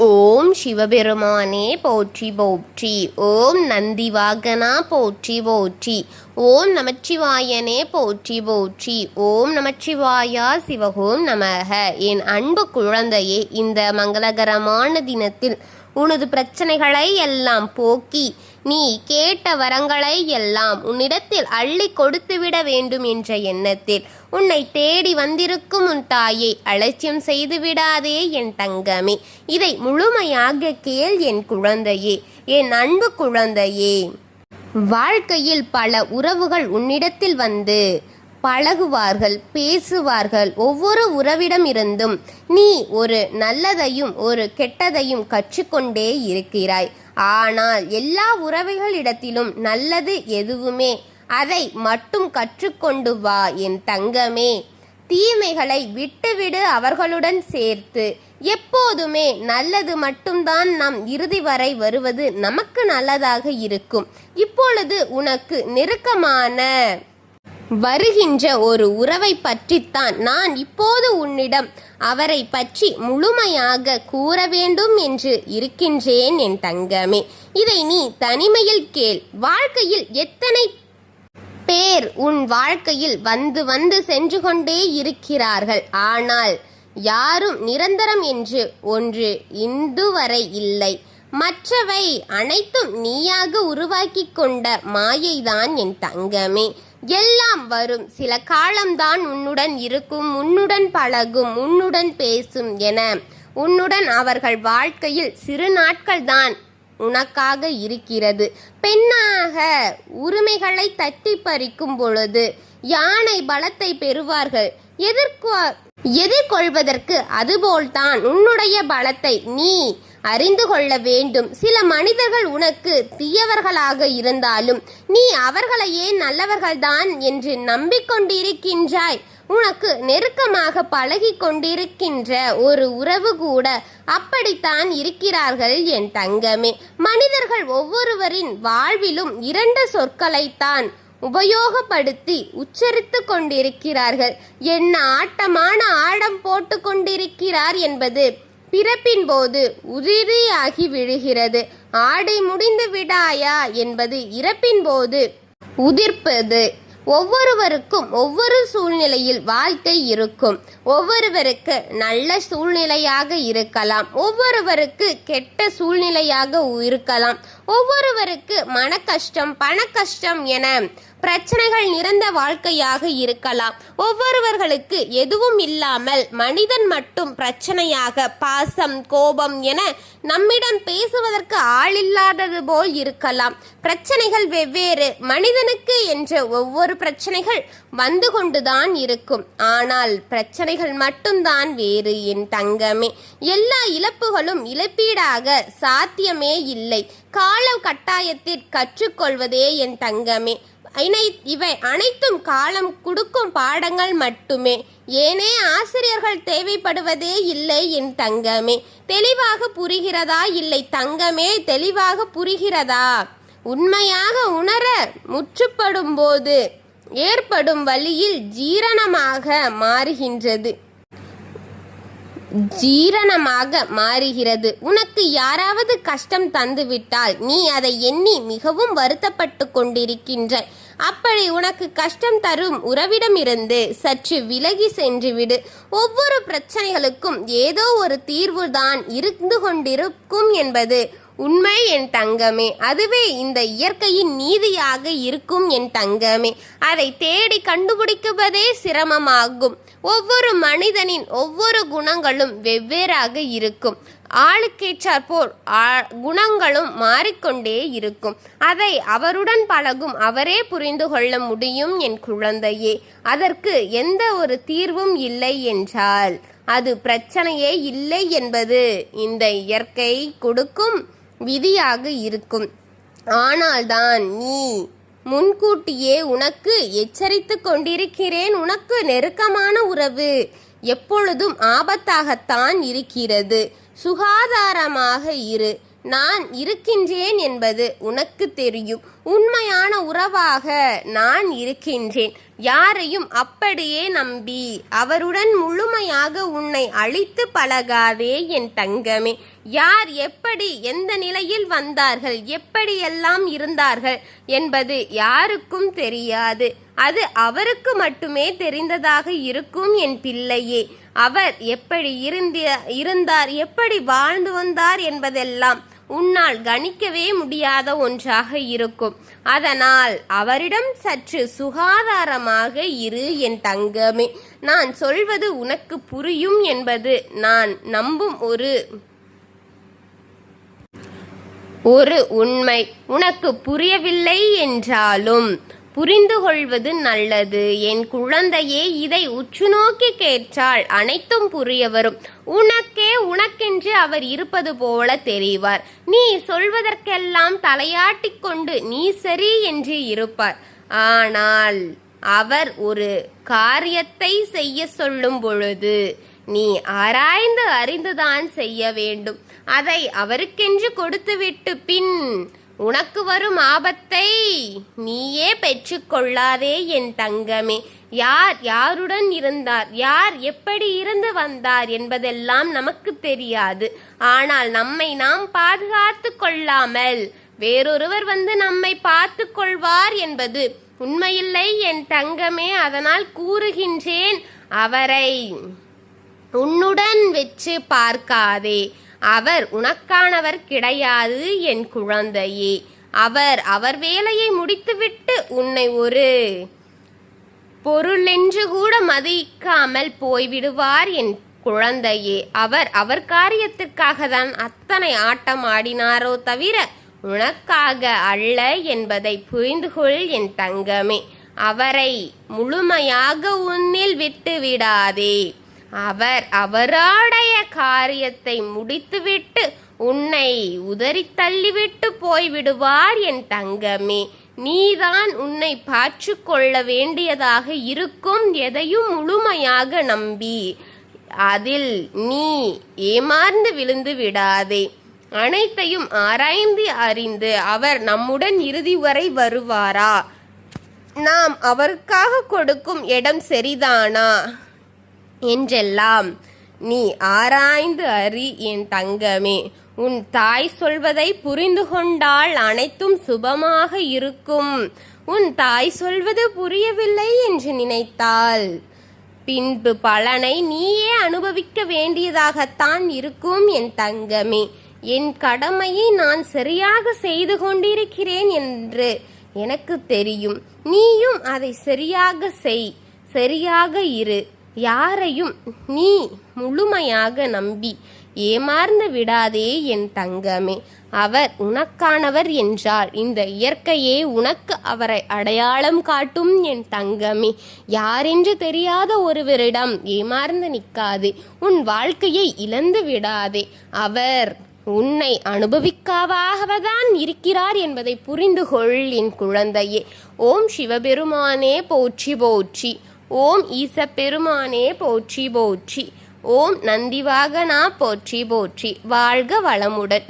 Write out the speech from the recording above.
ஓம் சிவபெருமானே போற்றி போற்றி. ஓம் நந்திவாகனா போற்றி போற்றி. ஓம் நமச்சிவாயனே போற்றி போற்றி. ஓம் நமச்சிவாயா சிவகோம் நமக. என் அன்பு குழந்தையே, இந்த மங்களகரமான தினத்தில் உனது பிரச்சனைகளை எல்லாம் போக்கி நீ கேட்ட வரங்களை எல்லாம் உன்னிடத்தில் அள்ளி கொடுத்துவிட வேண்டும் என்ற எண்ணத்தில் உன்னை தேடி வந்திருக்கும் உன் தாயை அலட்சியம் செய்து விடாதே என் தங்கமே. இதை முழுமையாக கேள் என் குழந்தையே, என் அன்பு குழந்தையே. வாழ்க்கையில் பல உறவுகள் உன்னிடத்தில் வந்து பழகுவார்கள், பேசுவார்கள். ஒவ்வொரு உறவிடம் இருந்தும் நீ ஒரு நல்லதையும் ஒரு கெட்டதையும் கற்றுக்கொண்டே இருக்கிறாய். ஆனால் எல்லா உறவுகளிடத்திலும் நல்லது எதுவுமே, அதை மட்டும் கற்றுக்கொண்டு வா என் தங்கமே. தீமைகளை விட்டுவிடு, அவர்களுடன் சேர்த்து. எப்போதுமே நல்லது மட்டும்தான் நம் இறுதி வரை வருவது நமக்கு நல்லதாக இருக்கும். இப்பொழுது உனக்கு நெருக்கமான வருகின்ற ஒரு உறவை பற்றித்தான் நான் இப்போது உன்னிடம் அவரை பற்றி முழுமையாக கூற வேண்டும் என்று இருக்கின்றேன் என் தங்கமே. இதை நீ தனிமையில் கேள். வாழ்க்கையில் எத்தனை பேர் உன் வாழ்க்கையில் வந்து வந்து சென்று கொண்டே இருக்கிறார்கள். ஆனால் யாரும் நிரந்தரம் என்று ஒன்று இன்றுவரை இல்லை. மற்றவை அனைத்தும் நீயாக உருவாக்கி கொண்ட மாயைதான் என் தங்கமே. எல்லாம் வரும், சில காலம்தான் உன்னுடன் இருக்கும், உன்னுடன் பழகும், உன்னுடன் பேசும் என உன்னுடன் அவர்கள் வாழ்க்கையில் சிறு நாட்கள் தான் உனக்காக இருக்கிறது. பெண்ணாக உரிமைகளை தட்டி பறிக்கும் பொழுது யானை பலத்தை பெறுவார்கள். எதிர்கொள்வதற்கு அதுபோல்தான் உன்னுடைய பலத்தை நீ அறிந்து கொள்ள வேண்டும். சில மனிதர்கள் உனக்கு தீயவர்களாக இருந்தாலும் நீ அவர்களையே நல்லவர்கள்தான் என்று நம்பிக்கொண்டிருக்கின்றாய். உனக்கு நெருக்கமாக பழகி கொண்டிருக்கின்ற ஒரு உறவு கூட அப்படித்தான் இருக்கிறார்கள் என் தங்கமே. மனிதர்கள் ஒவ்வொருவரின் வாழ்விலும் இரண்டு சொற்களைத்தான் உபயோகப்படுத்தி உச்சரித்து கொண்டிருக்கிறார்கள். என்ன ஆட்டமான ஆடம் போட்டு கொண்டிருக்கிறார் என்பது பிறப்பின் போது உதிரியாகி விழுகிறது. ஆடை முடிந்து விடாயா என்பது இறப்பின் போது உதிர்ப்பது. ஒவ்வொருவருக்கும் ஒவ்வொரு சூழ்நிலையில் வாழ்க்கை இருக்கும். ஒவ்வொருவருக்கு நல்ல சூழ்நிலையாக இருக்கலாம், ஒவ்வொருவருக்கு கெட்ட சூழ்நிலையாக இருக்கலாம். ஒவ்வொருவருக்கு மன கஷ்டம், பண கஷ்டம் என பிரச்சனைகள் நிறைந்த வாழ்க்கையாக இருக்கலாம். ஒவ்வொருவர்களுக்கு எதுவும் இல்லாமல் மனிதன் மட்டும் பிரச்சனையாக பாசம், கோபம் என நம்மிடம் பேசுவதற்கு ஆளில்லாதது போல் இருக்கலாம். பிரச்சனைகள் வெவ்வேறு. மனிதனுக்கு என்ற ஒவ்வொரு பிரச்சனைகள் வந்து கொண்டுதான் இருக்கும். ஆனால் பிரச்சனைகள் மட்டும்தான் வேறு என் தங்கமே. எல்லா இழப்புகளும் இழப்பீடாக சாத்தியமே இல்லை. கால கட்டாயத்தில் கற்றுக்கொள்வதே என் தங்கமே. இவை அனைத்தும் காலம் கொடுக்கும் பாடங்கள் மட்டுமே. ஏனே ஆசிரியர்கள் தேவைப்படுவதே இல்லை என் தங்கமே. தெளிவாக புரிகிறதா? இல்லை தங்கமே, தெளிவாக புரிகிறதா? உண்மையாக உணர முற்றுப்படும் போது ஏற்படும் வழியில் ஜீரணமாக மாறுகிறது. உனக்கு யாராவது கஷ்டம் தந்துவிட்டால் நீ அதை எண்ணி மிகவும் வருத்தப்பட்டு கொண்டிருக்கின்றாய். அப்படி உனக்கு கஷ்டம் தரும் உறவிடமிருந்து சற்று விலகி சென்றுவிடு. ஒவ்வொரு பிரச்சனைகளுக்கும் ஏதோ ஒரு தீர்வுதான் இருந்து கொண்டிருக்கும் என்பது உண்மை என் தங்கமே. அதுவே இந்த இயற்கையின் நீதியாக இருக்கும் என் தங்கமே. அதை தேடி கண்டுபிடிக்குவதே சிரமமாகும். ஒவ்வொரு மனிதனின் ஒவ்வொரு குணங்களும் வெவ்வேறாக இருக்கும். ஆளுக்கேற்றாற்போல் குணங்களும் மாறிக்கொண்டே இருக்கும். அதை அவருடன் பழகும் அவரே புரிந்து கொள்ள முடியும் என் குழந்தையே. அதற்கு எந்த ஒரு தீர்வும் இல்லை என்றால் அது பிரச்சனையே இல்லை என்பது இந்த இயற்கை கொடுக்கும் விதியாக இருக்கும். ஆனால்தான் நீ முன்கூட்டியே உனக்கு எச்சரித்து கொண்டிருக்கிறேன். உனக்கு நெருக்கமான உறவு எப்பொழுதும் ஆபத்தாகத்தான் இருக்கிறது. சுகாதாரமாக இரு. நான் இருக்கின்றேன் என்பது உனக்கு தெரியும். உண்மையான உறவாக நான் இருக்கின்றேன். யாரையும் அப்படியே நம்பி அவருடன் முழுமையாக உன்னை அழித்து பழகாதே என் தங்கமே. யார் எப்படி எந்த நிலையில் வந்தார்கள், எப்படியெல்லாம் இருந்தார்கள் என்பது யாருக்கும் தெரியாது. அது அவருக்கு மட்டுமே தெரிந்ததாக இருக்கும் என் பிள்ளையே. அவர் எப்படி இருந்தார், எப்படி வாழ்ந்து வந்தார் என்பதெல்லாம் உன்னால் கணிக்கவே முடியாத ஒன்றாக இருக்கும். அதனால் அவரிடம் சற்று சுகாதாரமாக இரு என் தங்கமே. நான் சொல்வது உனக்கு புரியும் என்பது நான் நம்பும் ஒரு உண்மை. உனக்கு புரியவில்லை என்றாலும் புரிந்து கொள்வது நல்லது என் குழந்தையே. இதை உற்று நோக்கி கேட்டால் அனைத்தும் புரிய வரும். உனக்கென்று அவர் இருப்பது போல தெரிவார். நீ சொல்வதற்கெல்லாம் தலையாட்டிக் கொண்டு நீ சரி என்று இருப்பார். ஆனால் அவர் ஒரு காரியத்தை செய்ய சொல்லும் பொழுது நீ ஆராய்ந்து அறிந்துதான் செய்ய வேண்டும். அதை அவருக்கென்று கொடுத்துவிட்டு பின் உனக்கு வரும் ஆபத்தை நீயே பெற்றுக்கொள்ளாதே என் தங்கமே. யார் யாருடன் இருந்தார், யார் எப்படி இருந்து வந்தார் என்பதெல்லாம் நமக்கு தெரியாது. ஆனால் நம்மை நாம் பாதுகாத்து கொள்ளாமல் வேறொருவர் வந்து நம்மை பார்த்து கொள்வார் என்பது உண்மையில்லை என் தங்கமே. அதனால் கூறுகின்றேன், அவரை உன்னுடன் வச்சு பார்க்காதே. அவர் உனக்கானவர் கிடையாது என் குழந்தையே. அவர் வேலையை முடித்துவிட்டு உன்னை ஒரு பொருளென்று கூட மதிக்காமல் போய்விடுவார் என் குழந்தையே. அவர் காரியத்திற்காக தான் அத்தனை ஆட்டம் ஆடினாரோ தவிர உனக்காக அல்ல என்பதை புரிந்து கொள் என் தங்கமே. அவரை முழுமையாக உன்னில் விட்டு விடாதே. அவருடைய காரியத்தை முடித்துவிட்டு உன்னை உதறி தள்ளிவிட்டு போய்விடுவார் என் தங்கமே. நீதான் உன்னை பார்த்து கொள்ள வேண்டியதாக இருக்கும். எதையும் முழுமையாக நம்பி அதில் நீ ஏமாந்து விழுந்து விடாதே. அனைத்தையும் ஆராய்ந்து அறிந்து அவர் நம்முடன் இறுதி வரை வருவாரா, நாம் அவருக்காக கொடுக்கும் இடம் சரிதானா என்றெல்லாம் நீ ஆராய்ந்து அறி என் தங்கமே. உன் தாய் சொல்வதை புரிந்து கொண்டால் அனைத்தும் சுபமாக இருக்கும். உன் தாய் சொல்வது புரியவில்லை என்று நினைத்தால் பின்பு பலனை நீயே அனுபவிக்க வேண்டியதாகத்தான் இருக்கும் என் தங்கமே. என் கடமையை நான் சரியாக செய்து கொண்டிருக்கிறேன் என்று எனக்கு தெரியும். நீயும் அதை சரியாக செய், சரியாக இரு. யாரையும் நீ முழுமையாக நம்பி ஏமாந்து விடாதே என் தங்கமே. அவர் உனக்கானவர் என்றால் இந்த இயற்கையே உனக்கு அவரை அடையாளம் காட்டும் என் தங்கமே. யாரென்று தெரியாத ஒருவரிடம் ஏமாந்து நிற்காதே. உன் வாழ்க்கையை இழந்து விடாதே. அவர் உன்னை அனுபவிக்காவாகதான் இருக்கிறார் என்பதை புரிந்து கொள் என் குழந்தையே. ஓம் சிவபெருமானே போற்றி போற்றி. ஓம் ஈசப்பெருமானே போற்றி போற்றி. ஓம் நந்திவாகனா போற்றி போற்றி. வாழ்க வளமுடன்.